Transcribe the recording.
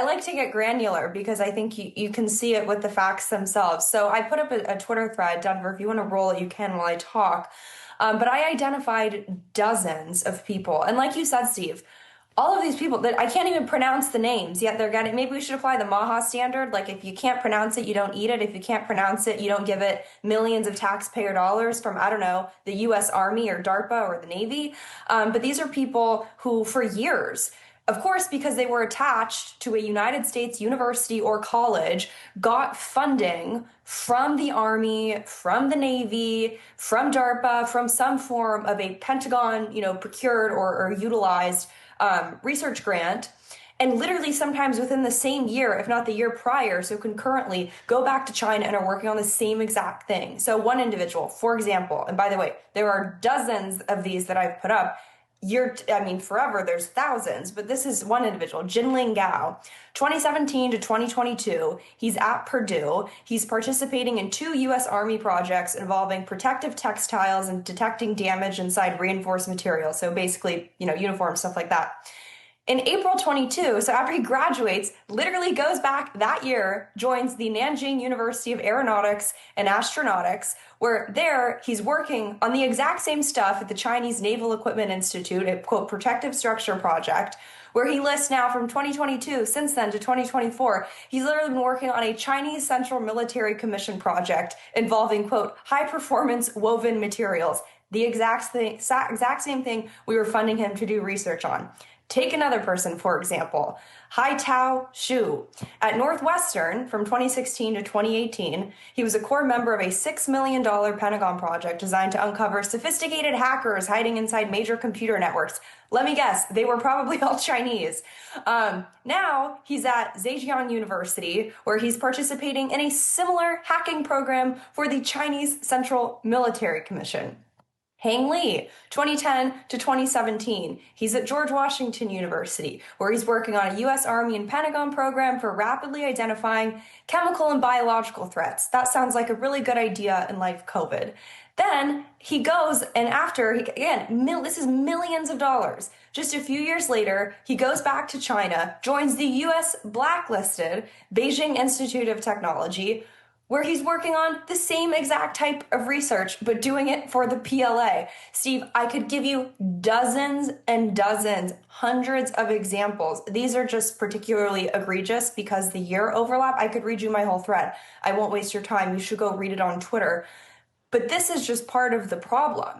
I like to get granular because I think you can see it with the facts themselves. So I put up a Twitter thread, Denver, if you want to roll it, you can while I talk. But I identified dozens of people. And like you said, Steve, all of these people that I can't even pronounce the names, yet they're getting, maybe we should apply the Maha standard. Like if you can't pronounce it, you don't eat it. If you can't pronounce it, you don't give it millions of taxpayer dollars from, I don't know, the US Army or DARPA or the Navy. But these are people who for years, of course, because they were attached to a United States university or college, got funding from the Army, from the Navy, from DARPA, from some form of a Pentagon, procured or utilized research grant, and literally sometimes within the same year, if not the year prior, so concurrently, go back to China and are working on the same exact thing. So one individual, for example, and by the way, there are dozens of these that I've put up. Forever, there's thousands, but this is one individual, Jinling Gao, 2017 to 2022. He's at Purdue. He's participating in 2 U.S. Army projects involving protective textiles and detecting damage inside reinforced material. So basically, uniforms, stuff like that. In April 22, so after he graduates, literally goes back that year, joins the Nanjing University of Aeronautics and Astronautics, where there he's working on the exact same stuff at the Chinese Naval Equipment Institute, a quote, protective structure project, where he lists now from 2022, since then to 2024, he's literally been working on a Chinese Central Military Commission project involving, quote, high performance woven materials, the exact same thing we were funding him to do research on. Take another person, for example, Hai Tao Xu. At Northwestern from 2016 to 2018, he was a core member of a $6 million Pentagon project designed to uncover sophisticated hackers hiding inside major computer networks. Let me guess, they were probably all Chinese. Now he's at Zhejiang University, where he's participating in a similar hacking program for the Chinese Central Military Commission. Hang Lee, 2010 to 2017. He's at George Washington University, where he's working on a U.S. Army and Pentagon program for rapidly identifying chemical and biological threats. That sounds like a really good idea in light of COVID. Then he goes, and this is millions of dollars. Just a few years later, he goes back to China, joins the U.S. blacklisted Beijing Institute of Technology, where he's working on the same exact type of research, but doing it for the PLA. Steve, I could give you dozens and dozens, hundreds of examples. These are just particularly egregious because the year overlap. I could read you my whole thread. I won't waste your time. You should go read it on Twitter. But this is just part of the problem.